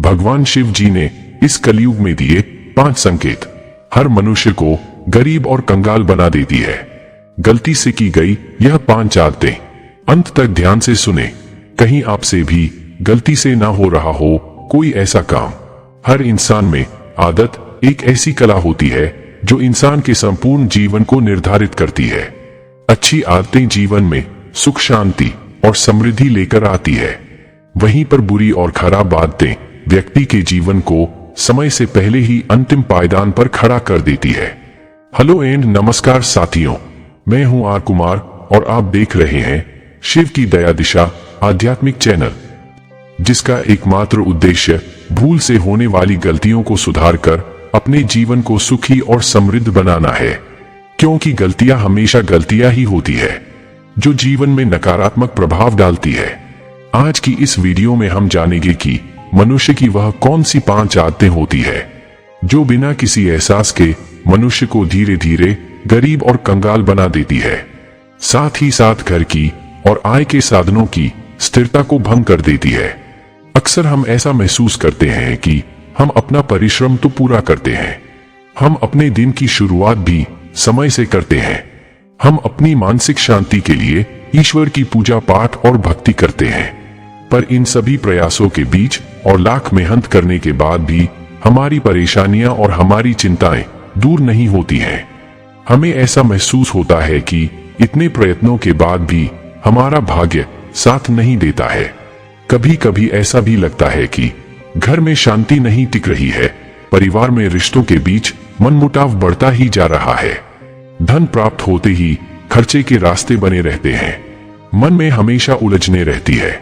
भगवान शिव जी ने इस कलयुग में दिए 5 संकेत हर मनुष्य को गरीब और कंगाल बना देती है। गलती से की गई यह 5 आदतें अंत तक ध्यान से सुने, कहीं आपसे भी गलती से ना हो रहा हो कोई ऐसा काम। हर इंसान में आदत एक ऐसी कला होती है जो इंसान के संपूर्ण जीवन को निर्धारित करती है। अच्छी आदतें जीवन में सुख, शांति और समृद्धि लेकर आती है। वहीं पर बुरी और खराब आदतें व्यक्ति के जीवन को समय से पहले ही अंतिम पायदान पर खड़ा कर देती है। हेलो एंड नमस्कार साथियों, मैं हूं आर कुमार और आप देख रहे हैं शिव की दया दिशा आध्यात्मिक चैनल, जिसका एकमात्र उद्देश्य भूल से होने वाली गलतियों को सुधारकर अपने जीवन को सुखी और समृद्ध बनाना है। क्योंकि गलतियां हमेशा गलतियां ही होती है जो जीवन में नकारात्मक प्रभाव डालती है। आज की इस वीडियो में हम जानेंगे कि मनुष्य की वह कौन सी 5 आदतें होती है जो बिना किसी एहसास के मनुष्य को धीरे धीरे गरीब और कंगाल बना देती है, साथ ही साथ घर की और आय के साधनों की स्थिरता को भंग कर देती है। अक्सर हम ऐसा महसूस करते हैं कि हम अपना परिश्रम तो पूरा करते हैं, हम अपने दिन की शुरुआत भी समय से करते हैं, हम अपनी मानसिक शांति के लिए ईश्वर की पूजा पाठ और भक्ति करते हैं, पर इन सभी प्रयासों के बीच और लाख मेहनत करने के बाद भी हमारी परेशानियां और हमारी चिंताएं दूर नहीं होती हैं। हमें ऐसा महसूस होता है कि इतने प्रयत्नों के बाद भी हमारा भाग्य साथ नहीं देता है। कभी कभी ऐसा भी लगता है कि घर में शांति नहीं टिक रही है, परिवार में रिश्तों के बीच मनमुटाव बढ़ता ही जा रहा है, धन प्राप्त होते ही खर्चे के रास्ते बने रहते हैं, मन में हमेशा उलझने रहती है,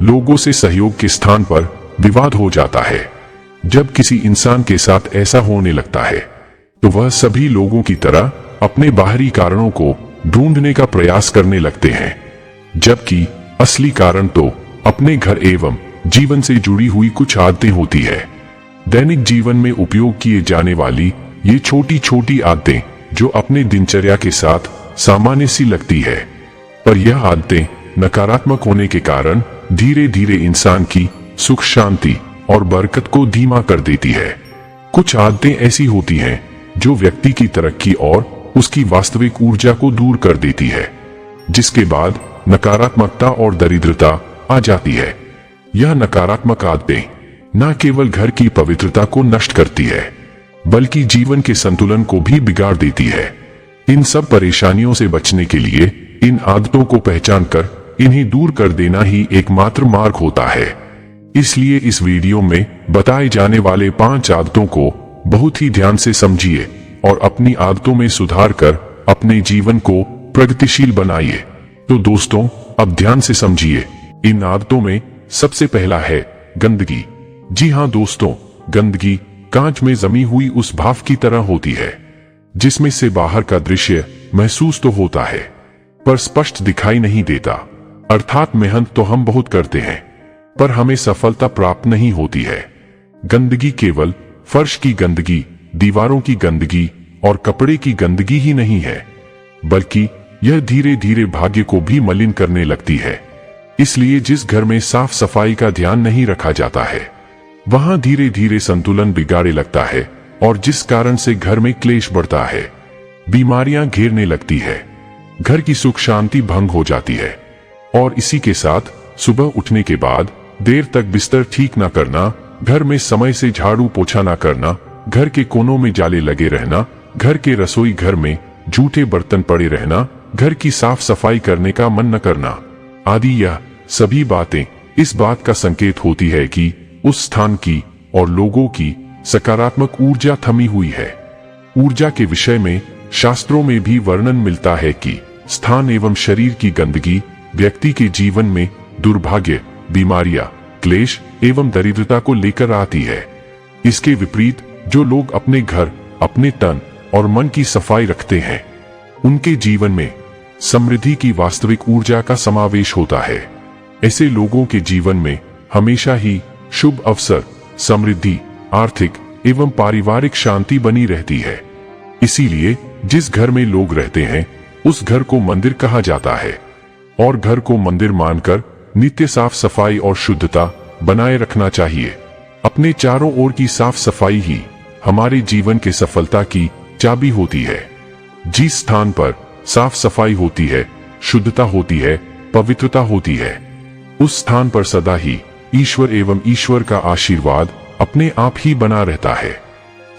लोगों से सहयोग के स्थान पर विवाद हो जाता है। जब किसी इंसान के साथ ऐसा होने लगता है तो वह सभी लोगों की तरह अपने बाहरी कारणों को ढूंढने का प्रयास करने लगते हैं, जबकि असली कारण तो अपने घर एवं जीवन से जुड़ी हुई कुछ आदतें होती है। दैनिक जीवन में उपयोग किए जाने वाली ये छोटी छोटी आदतें जो अपने दिनचर्या के साथ सामान्य सी लगती है, पर यह आदतें नकारात्मक होने के कारण धीरे धीरे इंसान की सुख, शांति और बरकत को धीमा कर देती है। कुछ आदतें ऐसी होती हैं जो व्यक्ति की तरक्की और उसकी वास्तविक ऊर्जा को दूर कर देती है, जिसके बाद नकारात्मकता और दरिद्रता आ जाती है। यह नकारात्मक आदतें न केवल घर की पवित्रता को नष्ट करती है बल्कि जीवन के संतुलन को भी बिगाड़ देती है। इन सब परेशानियों से बचने के लिए इन आदतों को पहचानकर इन्हें दूर कर देना ही एकमात्र मार्ग होता है। इसलिए इस वीडियो में बताए जाने वाले 5 आदतों को बहुत ही ध्यान से समझिए और अपनी आदतों में सुधार कर अपने जीवन को प्रगतिशील बनाइए। तो दोस्तों, अब ध्यान से समझिए। इन आदतों में सबसे पहला है गंदगी। जी हाँ दोस्तों, गंदगी कांच में जमी हुई उस भाप की तरह होती है जिसमें से बाहर का दृश्य महसूस तो होता है पर स्पष्ट दिखाई नहीं देता। अर्थात मेहनत तो हम बहुत करते हैं पर हमें सफलता प्राप्त नहीं होती है। गंदगी केवल फर्श की गंदगी, दीवारों की गंदगी और कपड़े की गंदगी ही नहीं है, बल्कि यह धीरे धीरे भाग्य को भी मलिन करने लगती है। इसलिए जिस घर में साफ सफाई का ध्यान नहीं रखा जाता है वहां धीरे धीरे संतुलन बिगाड़े लगता है और जिस कारण से घर में क्लेश बढ़ता है, बीमारियां घेरने लगती है, घर की सुख शांति भंग हो जाती है और इसी के साथ सुबह उठने के बाद देर तक बिस्तर ठीक न करना, घर में समय से झाड़ू पोछा न करना, घर के कोनों में जाले लगे रहना, घर के रसोई घर में जूठे बर्तन पड़े रहना, घर की साफ सफाई करने का मन न करना आदि, यह सभी बातें इस बात का संकेत होती है कि उस स्थान की और लोगों की सकारात्मक ऊर्जा थमी हुई है। ऊर्जा के विषय में शास्त्रों में भी वर्णन मिलता है कि स्थान एवं शरीर की गंदगी व्यक्ति के जीवन में दुर्भाग्य, बीमारियां, क्लेश एवं दरिद्रता को लेकर आती है। इसके विपरीत जो लोग अपने घर, अपने तन और मन की सफाई रखते हैं, उनके जीवन में समृद्धि की वास्तविक ऊर्जा का समावेश होता है। ऐसे लोगों के जीवन में हमेशा ही शुभ अवसर, समृद्धि, आर्थिक एवं पारिवारिक शांति बनी रहती है। इसीलिए जिस घर में लोग रहते हैं उस घर को मंदिर कहा जाता है और घर को मंदिर मानकर नित्य साफ सफाई और शुद्धता बनाए रखना चाहिए। अपने चारों ओर की साफ सफाई ही हमारे जीवन के सफलता की चाबी होती है। जिस स्थान पर साफ सफाई होती है, शुद्धता होती है, पवित्रता होती है, उस स्थान पर सदा ही ईश्वर एवं ईश्वर का आशीर्वाद अपने आप ही बना रहता है।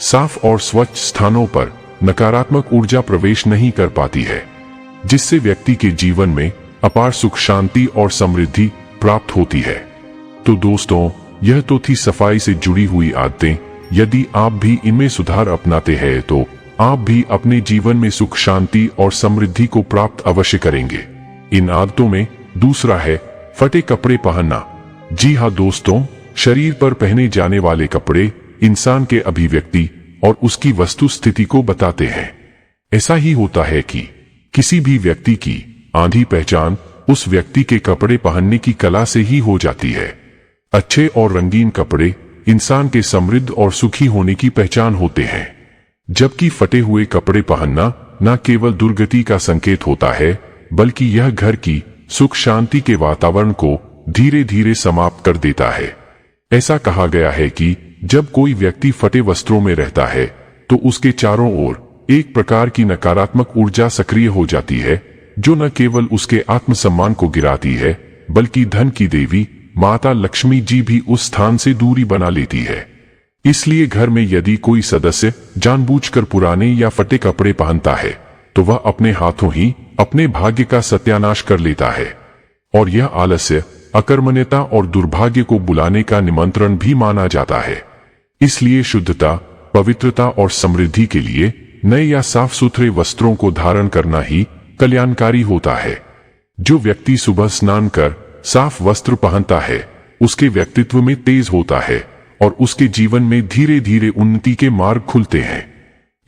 साफ और स्वच्छ स्थानों पर नकारात्मक ऊर्जा प्रवेश नहीं कर पाती है, जिससे व्यक्ति के जीवन में अपार सुख, शांति और समृद्धि प्राप्त होती है। तो दोस्तों, यह तो थी सफाई से जुड़ी हुई आदतें। यदि आप भी इनमें सुधार अपनाते हैं तो आप भी अपने जीवन में सुख, शांति और समृद्धि को प्राप्त अवश्य करेंगे। इन आदतों में दूसरा है फटे कपड़े पहनना। जी हाँ दोस्तों, शरीर पर पहने जाने वाले कपड़े इंसान के अभिव्यक्ति और उसकी वस्तु स्थिति को बताते हैं। ऐसा ही होता है कि किसी भी व्यक्ति की आधी पहचान उस व्यक्ति के कपड़े पहनने की कला से ही हो जाती है। अच्छे और रंगीन कपड़े इंसान के समृद्ध और सुखी होने की पहचान होते हैं, जबकि फटे हुए कपड़े पहनना न केवल दुर्गति का संकेत होता है, बल्कि यह घर की सुख शांति के वातावरण को धीरे धीरे समाप्त कर देता है। ऐसा कहा गया है कि जब कोई व्यक्ति फटे वस्त्रों में रहता है तो उसके चारों ओर एक प्रकार की नकारात्मक ऊर्जा सक्रिय हो जाती है, जो न केवल उसके आत्मसम्मान को गिराती है, बल्कि धन की देवी माता लक्ष्मी जी भी उस स्थान से दूरी बना लेती है। इसलिए घर में यदि कोई सदस्य जानबूझकर पुराने या फटे कपड़े पहनता है तो वह अपने हाथों ही अपने भाग्य का सत्यानाश कर लेता है, और यह आलस्य, अकर्मण्यता और दुर्भाग्य को बुलाने का निमंत्रण भी माना जाता है। इसलिए शुद्धता, पवित्रता और समृद्धि के लिए नए या साफ सुथरे वस्त्रों को धारण करना ही कल्याणकारी होता है। जो व्यक्ति सुबह स्नान कर साफ वस्त्र पहनता है, उसके व्यक्तित्व में तेज होता है और उसके जीवन में धीरे धीरे उन्नति के मार्ग खुलते हैं।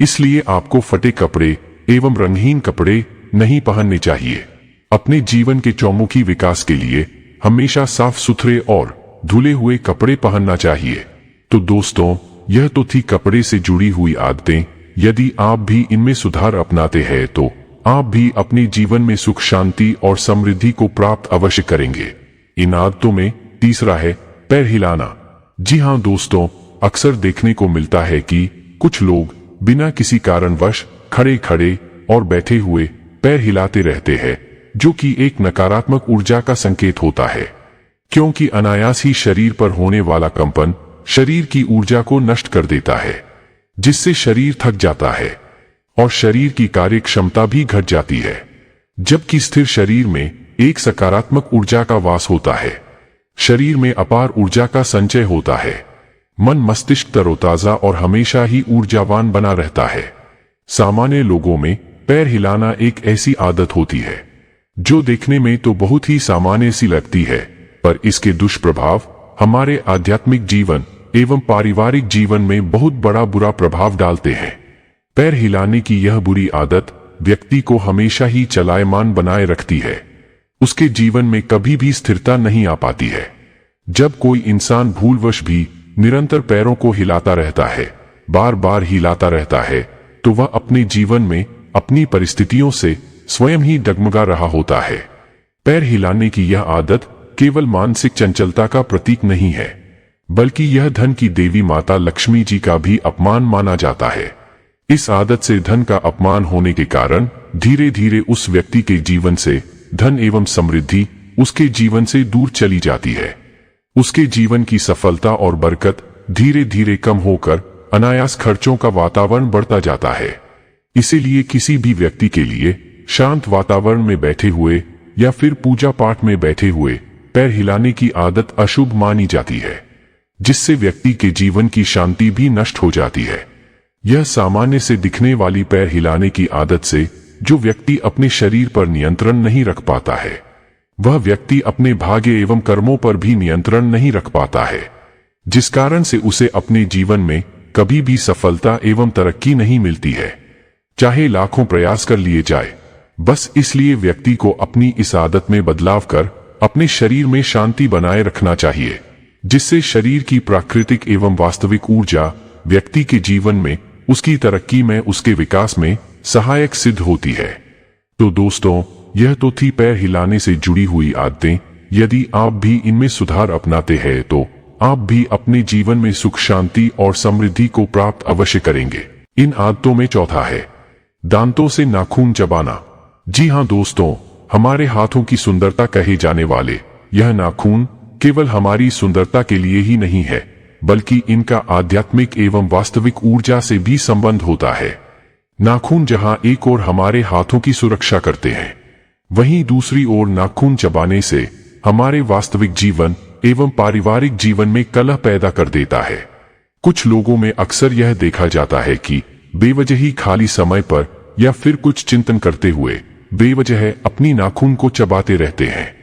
इसलिए आपको फटे कपड़े एवं रंगहीन कपड़े नहीं पहनने चाहिए। अपने जीवन के चौमुखी विकास के लिए हमेशा साफ सुथरे और धुले हुए कपड़े पहनना चाहिए। तो दोस्तों, यह तो थी कपड़े से जुड़ी हुई आदतें। यदि आप भी इनमें सुधार अपनाते हैं तो आप भी अपने जीवन में सुख, शांति और समृद्धि को प्राप्त अवश्य करेंगे। इन आदतों में तीसरा है पैर हिलाना। जी हाँ दोस्तों, अक्सर देखने को मिलता है कि कुछ लोग बिना किसी कारणवश खड़े खड़े और बैठे हुए पैर हिलाते रहते हैं, जो कि एक नकारात्मक ऊर्जा का संकेत होता है, क्योंकि अनायास ही शरीर पर होने वाला कंपन शरीर की ऊर्जा को नष्ट कर देता है, जिससे शरीर थक जाता है और शरीर की कार्य क्षमता भी घट जाती है। जबकि स्थिर शरीर में एक सकारात्मक ऊर्जा का वास होता है, शरीर में अपार ऊर्जा का संचय होता है, मन मस्तिष्क तरोताजा और हमेशा ही ऊर्जावान बना रहता है। सामान्य लोगों में पैर हिलाना एक ऐसी आदत होती है जो देखने में तो बहुत ही सामान्य सी लगती है, पर इसके दुष्प्रभाव हमारे आध्यात्मिक जीवन एवं पारिवारिक जीवन में बहुत बड़ा बुरा प्रभाव डालते हैं। पैर हिलाने की यह बुरी आदत व्यक्ति को हमेशा ही चलायमान बनाए रखती है। उसके जीवन में कभी भी स्थिरता नहीं आ पाती है। जब कोई इंसान भूलवश भी निरंतर पैरों को हिलाता रहता है, बार बार हिलाता रहता है, तो वह अपने जीवन में अपनी परिस्थितियों से स्वयं ही डगमगा रहा होता है। पैर हिलाने की यह आदत केवल मानसिक चंचलता का प्रतीक नहीं है, बल्कि यह धन की देवी माता लक्ष्मी जी का भी अपमान माना जाता है। इस आदत से धन का अपमान होने के कारण धीरे धीरे उस व्यक्ति के जीवन से धन एवं समृद्धि उसके जीवन से दूर चली जाती है। उसके जीवन की सफलता और बरकत धीरे धीरे कम होकर अनायास खर्चों का वातावरण बढ़ता जाता है। इसीलिए किसी भी व्यक्ति के लिए शांत वातावरण में बैठे हुए या फिर पूजा पाठ में बैठे हुए पैर हिलाने की आदत अशुभ मानी जाती है, जिससे व्यक्ति के जीवन की शांति भी नष्ट हो जाती है। यह सामान्य से दिखने वाली पैर हिलाने की आदत से जो व्यक्ति अपने शरीर पर नियंत्रण नहीं रख पाता है, वह व्यक्ति अपने भाग्य एवं कर्मों पर भी नियंत्रण नहीं रख पाता है, जिस कारण से उसे अपने जीवन में कभी भी सफलता एवं तरक्की नहीं मिलती है, चाहे लाखों प्रयास कर लिए जाए। बस इसलिए व्यक्ति को अपनी इस आदत में बदलाव कर अपने शरीर में शांति बनाए रखना चाहिए, जिससे शरीर की प्राकृतिक एवं वास्तविक ऊर्जा व्यक्ति के जीवन में, उसकी तरक्की में, उसके विकास में सहायक सिद्ध होती है। तो दोस्तों, यह तो थी पैर हिलाने से जुड़ी हुई आदतें। यदि आप भी इनमें सुधार अपनाते हैं तो आप भी अपने जीवन में सुख शांति और समृद्धि को प्राप्त अवश्य करेंगे। इन आदतों में चौथा है दांतों से नाखून चबाना। जी हाँ दोस्तों, हमारे हाथों की सुंदरता कहे जाने वाले यह नाखून केवल हमारी सुंदरता के लिए ही नहीं है, बल्कि इनका आध्यात्मिक एवं वास्तविक ऊर्जा से भी संबंध होता है। नाखून जहां एक ओर हमारे हाथों की सुरक्षा करते हैं, वहीं दूसरी ओर नाखून चबाने से हमारे वास्तविक जीवन एवं पारिवारिक जीवन में कलह पैदा कर देता है। कुछ लोगों में अक्सर यह देखा जाता है कि बेवजह ही खाली समय पर या फिर कुछ चिंतन करते हुए बेवजह अपनी नाखून को चबाते रहते हैं।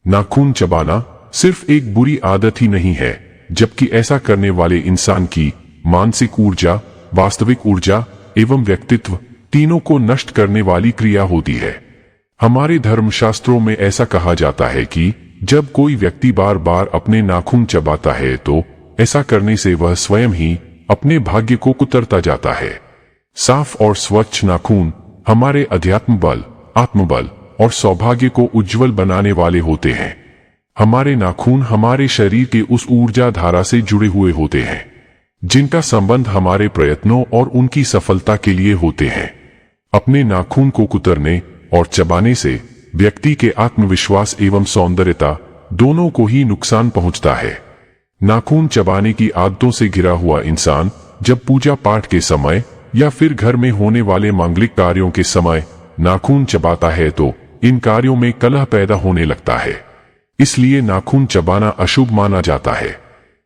नाखून चबाना सिर्फ एक बुरी आदत ही नहीं है, जबकि ऐसा करने वाले इंसान की मानसिक ऊर्जा, वास्तविक ऊर्जा एवं व्यक्तित्व तीनों को नष्ट करने वाली क्रिया होती है। हमारे धर्मशास्त्रों में ऐसा कहा जाता है कि जब कोई व्यक्ति बार बार अपने नाखून चबाता है तो ऐसा करने से वह स्वयं ही अपने भाग्य को कुतरता जाता है। साफ और स्वच्छ नाखून हमारे अध्यात्म बल, आत्मबल और सौभाग्य को उज्जवल बनाने वाले होते हैं। हमारे नाखून हमारे शरीर के उस ऊर्जा धारा से जुड़े हुए होते हैं जिनका संबंध हमारे प्रयत्नों और उनकी सफलता के लिए होते हैं। अपने नाखून को कुतरने और चबाने से व्यक्ति के आत्मविश्वास एवं सौंदर्यता दोनों को ही नुकसान पहुंचता है। नाखून चबाने की आदतों से घिरा हुआ इंसान जब पूजा पाठ के समय या फिर घर में होने वाले मांगलिक कार्यों के समय नाखून चबाता है तो इन कार्यों में कलह पैदा होने लगता है। इसलिए नाखून चबाना अशुभ माना जाता है,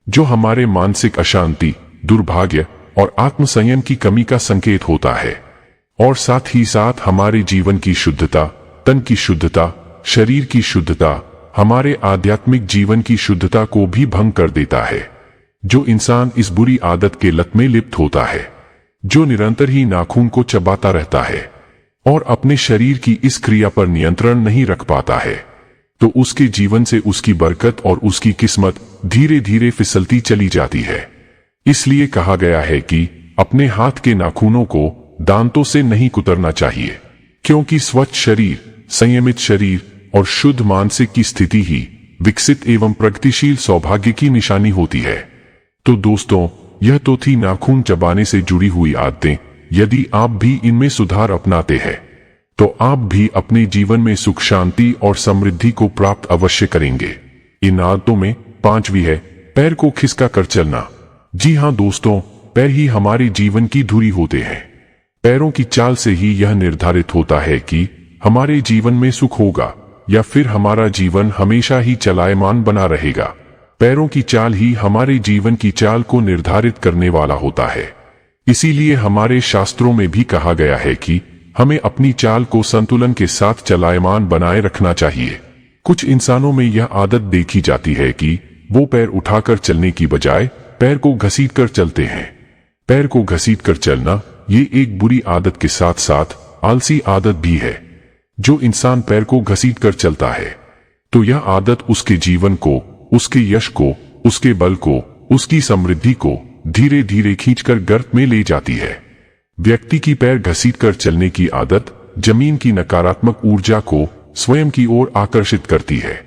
जो हमारे मानसिक अशांति, दुर्भाग्य और आत्मसंयम की कमी का संकेत होता है और साथ ही साथ हमारे जीवन की शुद्धता, तन की शुद्धता, शरीर की शुद्धता, हमारे आध्यात्मिक जीवन की शुद्धता को भी भंग कर देता है। जो इंसान इस बुरी आदत के लत में लिप्त होता है, जो निरंतर ही नाखून को चबाता रहता है और अपने शरीर की इस क्रिया पर नियंत्रण नहीं रख पाता है, तो उसके जीवन से उसकी बरकत और उसकी किस्मत धीरे धीरे फिसलती चली जाती है। इसलिए कहा गया है कि अपने हाथ के नाखूनों को दांतों से नहीं कुतरना चाहिए, क्योंकि स्वच्छ शरीर, संयमित शरीर और शुद्ध मानसिक की स्थिति ही विकसित एवं प्रगतिशील सौभाग्य की निशानी होती है। तो दोस्तों, यह तो थी नाखून चबाने से जुड़ी हुई आदतें। यदि आप भी इनमें सुधार अपनाते हैं तो आप भी अपने जीवन में सुख शांति और समृद्धि को प्राप्त अवश्य करेंगे। इन आदतों में पांचवी है पैर को खिसका कर चलना। जी हाँ दोस्तों, पैर ही हमारे जीवन की धुरी होते हैं। पैरों की चाल से ही यह निर्धारित होता है कि हमारे जीवन में सुख होगा या फिर हमारा जीवन हमेशा ही चलायमान बना रहेगा। पैरों की चाल ही हमारे जीवन की चाल को निर्धारित करने वाला होता है। इसीलिए हमारे शास्त्रों में भी कहा गया है कि हमें अपनी चाल को संतुलन के साथ चलायमान बनाए रखना चाहिए। कुछ इंसानों में यह आदत देखी जाती है कि वो पैर उठाकर चलने की बजाय पैर को घसीटकर चलते हैं। पैर को घसीटकर चलना ये एक बुरी आदत के साथ साथ आलसी आदत भी है। जो इंसान पैर को घसीटकर चलता है तो यह आदत उसके जीवन को, उसके यश को, उसके बल को, उसकी समृद्धि को धीरे धीरे खींचकर गर्त में ले जाती है। व्यक्ति की पैर घसीटकर चलने की आदत जमीन की नकारात्मक ऊर्जा को स्वयं की ओर आकर्षित करती है,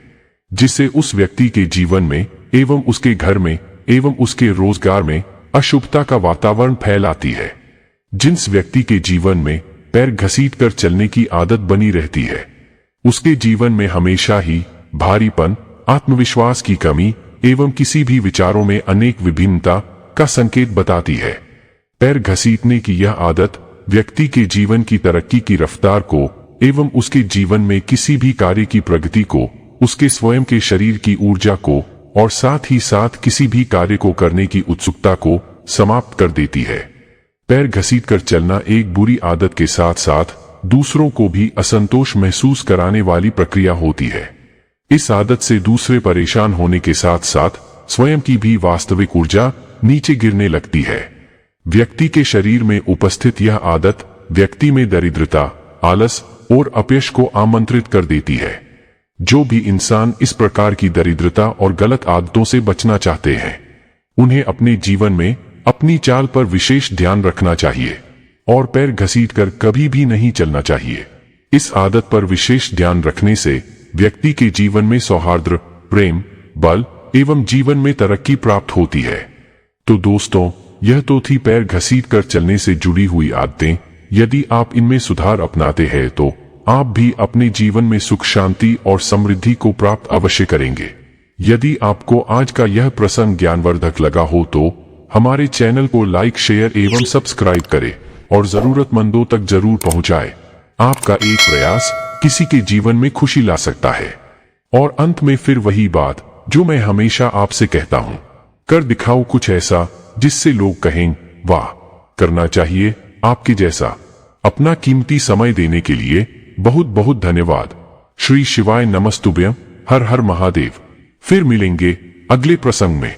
जिससे उस व्यक्ति के जीवन में एवं उसके घर में एवं उसके रोजगार में अशुभता का वातावरण फैलाती है। जिस व्यक्ति के जीवन में पैर घसीटकर चलने की आदत बनी रहती है, उसके जीवन में हमेशा ही भारीपन, आत्मविश्वास की कमी एवं किसी भी विचारों में अनेक विभिन्नता का संकेत बताती है। पैर घसीटने की यह आदत व्यक्ति के जीवन की तरक्की की रफ्तार को एवं उसके जीवन में किसी भी कार्य की प्रगति को, उसके स्वयं के शरीर की ऊर्जा को और साथ ही साथ किसी भी कार्य को करने की उत्सुकता को समाप्त कर देती है। पैर घसीटकर चलना एक बुरी आदत के साथ साथ दूसरों को भी असंतोष महसूस कराने वाली प्रक्रिया होती है। इस आदत से दूसरे परेशान होने के साथ साथ स्वयं की भी वास्तविक ऊर्जा नीचे गिरने लगती है। व्यक्ति के शरीर में उपस्थित यह आदत व्यक्ति में दरिद्रता, आलस और अपयश को आमंत्रित कर देती है। जो भी इंसान इस प्रकार की दरिद्रता और गलत आदतों से बचना चाहते हैं, उन्हें अपने जीवन में अपनी चाल पर विशेष ध्यान रखना चाहिए और पैर घसीटकर कभी भी नहीं चलना चाहिए। इस आदत पर विशेष ध्यान रखने से व्यक्ति के जीवन में सौहार्द, प्रेम, बल एवं जीवन में तरक्की प्राप्त होती है। तो दोस्तों, यह तो थी पैर घसीट कर चलने से जुड़ी हुई आदतें। यदि आप इनमें सुधार अपनाते हैं तो आप भी अपने जीवन में सुख, शांति और समृद्धि को प्राप्त अवश्य करेंगे। यदि आपको आज का यह प्रसंग ज्ञानवर्धक लगा हो तो हमारे चैनल को लाइक, शेयर एवं सब्सक्राइब करें और जरूरतमंदों तक जरूर पहुंचाएं। आपका एक प्रयास किसी के जीवन में खुशी ला सकता है। और अंत में फिर वही बात जो मैं हमेशा आपसे कहता हूं, कर दिखाओ कुछ ऐसा जिससे लोग कहें, वाह, करना चाहिए आपके जैसा। अपना कीमती समय देने के लिए बहुत बहुत धन्यवाद। श्री शिवाय नमस्तुभ्यं। हर हर महादेव। फिर मिलेंगे अगले प्रसंग में।